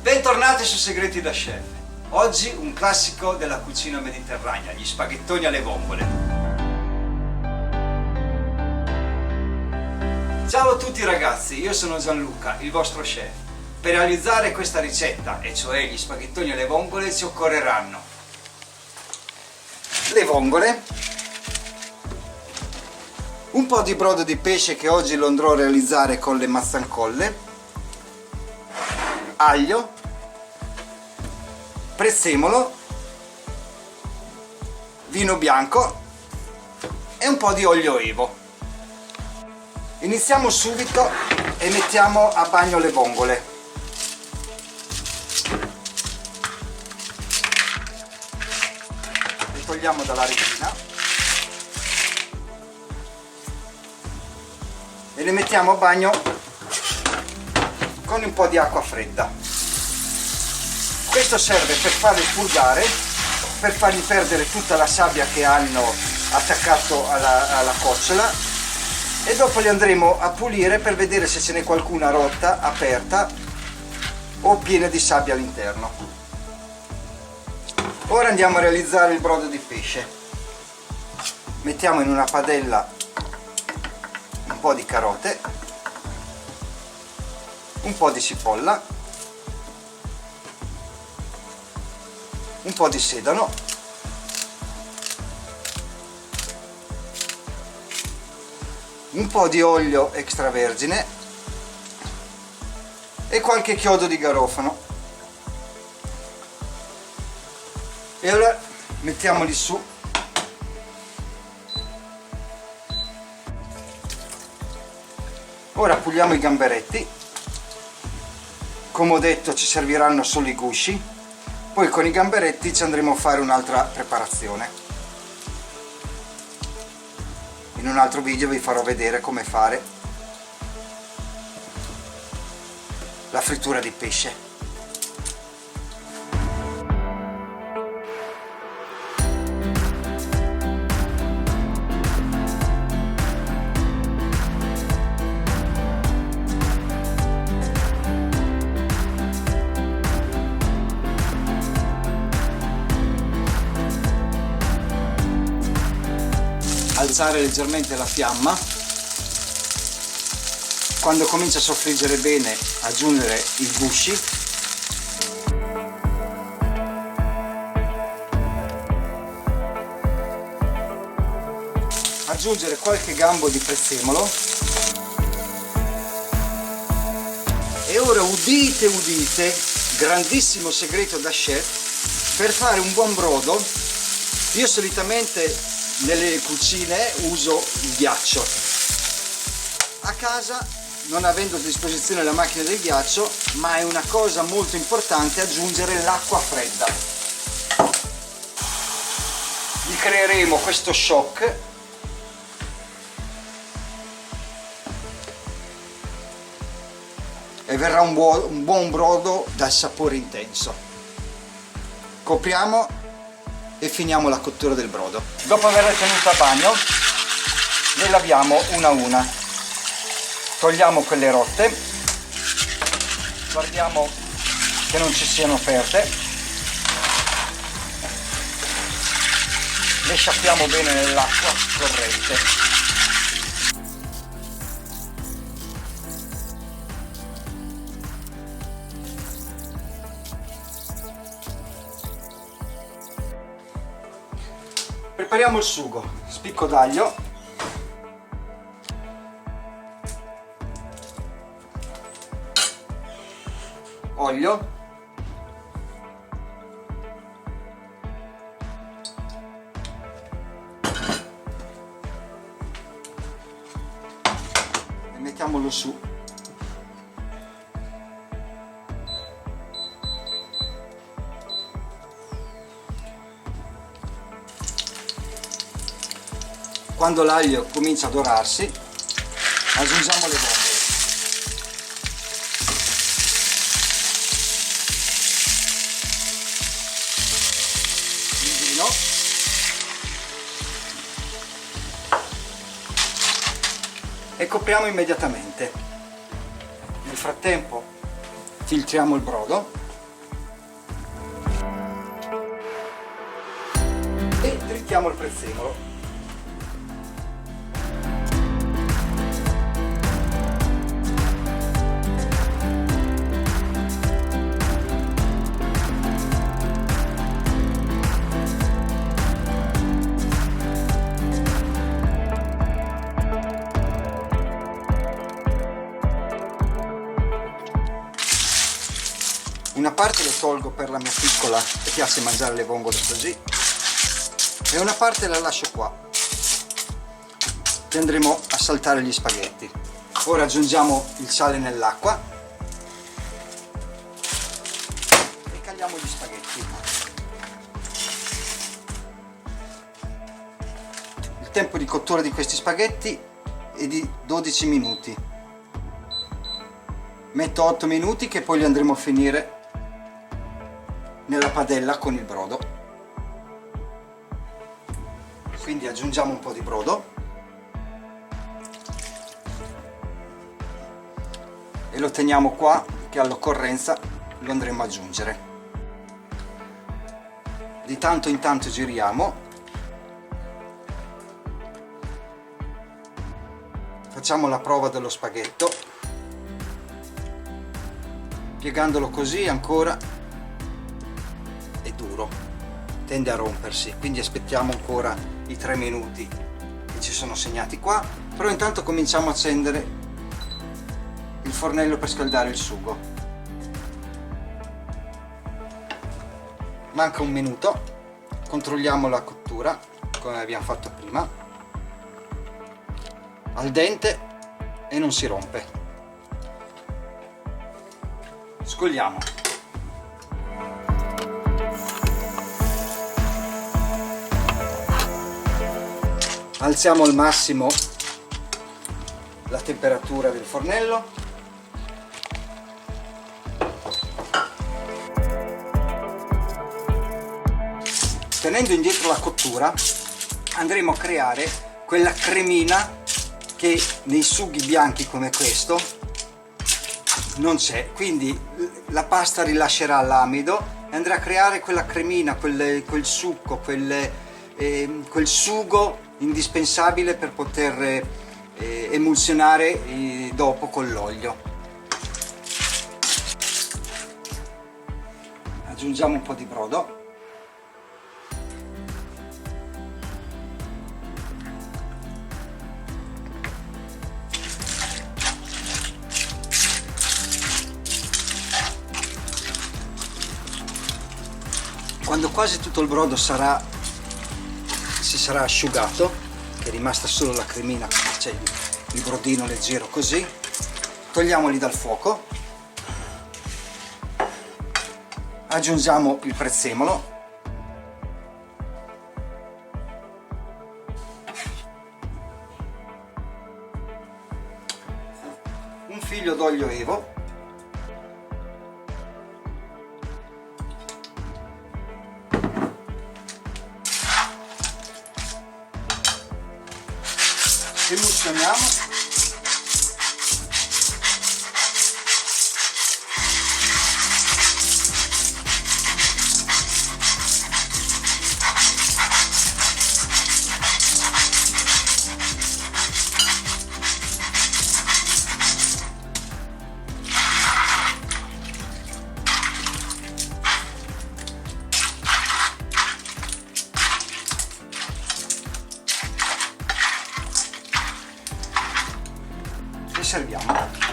Bentornati su Segreti da Chef. Oggi un classico della cucina mediterranea, gli spaghettoni alle vongole. Ciao a tutti ragazzi, io sono Gianluca, il vostro chef. Per realizzare questa ricetta, e cioè gli spaghettoni alle vongole, ci occorreranno le vongole, un po' di brodo di pesce che oggi lo andrò a realizzare con le mazzancolle, aglio, prezzemolo, vino bianco e un po' di olio evo. Iniziamo subito e mettiamo a bagno le vongole. Le togliamo dalla retina e le mettiamo a bagno con un po' di acqua fredda. Questo serve per farli spurgare, per fargli perdere tutta la sabbia che hanno attaccato alla cocciola, e dopo li andremo a pulire per vedere se ce n'è qualcuna rotta, aperta o piena di sabbia all'interno. Ora andiamo a realizzare il brodo di pesce. Mettiamo in una padella un po' di carote, un po' di cipolla, un po' di sedano, un po' di olio extravergine e qualche chiodo di garofano. E ora mettiamoli su. Ora puliamo i gamberetti. Come ho detto, ci serviranno solo i gusci. Poi con i gamberetti ci andremo a fare un'altra preparazione. In un altro video vi farò vedere come fare la frittura di pesce. Alzare leggermente la fiamma. Quando comincia a soffriggere bene, aggiungere i gusci. Aggiungere qualche gambo di prezzemolo. E ora udite, udite, grandissimo segreto da chef per fare un buon brodo. Io solitamente nelle cucine uso il ghiaccio. A casa, non avendo a disposizione la macchina del ghiaccio, ma è una cosa molto importante aggiungere l'acqua fredda. Gli creeremo questo shock e verrà un buon brodo dal sapore intenso. Copriamo e finiamo la cottura del brodo. Dopo averla tenuta a bagno, le laviamo una a una. Togliamo quelle rotte, guardiamo che non ci siano aperte, le sciacquiamo bene nell'acqua corrente. Prepariamo il sugo. Spicco d'aglio, olio, e mettiamolo su. Quando l'aglio comincia a dorarsi, aggiungiamo le vongole. Il vino. E copriamo immediatamente. Nel frattempo filtriamo il brodo. mettiamo il prezzemolo. Una parte lo tolgo per la mia piccola che piace mangiare le vongole così e una parte la lascio qua e andremo a saltare gli spaghetti. Ora aggiungiamo il sale nell'acqua e caliamo gli spaghetti. Il tempo di cottura di questi spaghetti è di 12 minuti. Metto 8 minuti che poi li andremo a finire nella padella con il brodo. Quindi aggiungiamo un po' di brodo e lo teniamo qua che all'occorrenza lo andremo ad aggiungere. Di tanto in tanto giriamo, facciamo la prova dello spaghetto piegandolo così ancora è duro, tende a rompersi, quindi aspettiamo ancora i 3 minuti che ci sono segnati qua, però intanto cominciamo a accendere il fornello per scaldare il sugo. Manca un minuto, controlliamo la cottura come abbiamo fatto prima, al dente e non si rompe. Scogliamo. Alziamo al massimo la temperatura del fornello. Tenendo indietro la cottura andremo a creare quella cremina che nei sughi bianchi come questo non c'è, quindi la pasta rilascerà l'amido e andrà a creare quella cremina, quel succo, quel sugo indispensabile per poter emulsionare dopo con l'olio. Aggiungiamo un po' di brodo. Quando quasi tutto il brodo si sarà asciugato, che è rimasta solo la cremina, cioè il brodino leggero così, togliamoli dal fuoco, aggiungiamo il prezzemolo, un figlio d'olio Evo, emulsioniamo. E serviamo.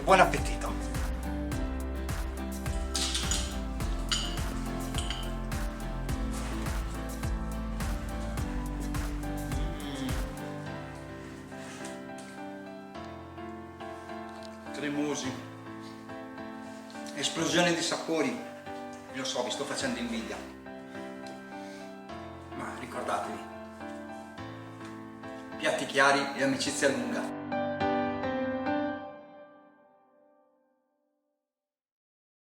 Buon appetito! cremosi, esplosione di sapori. Lo so, vi sto facendo invidia, ma ricordatevi, piatti chiari e amicizia lunga.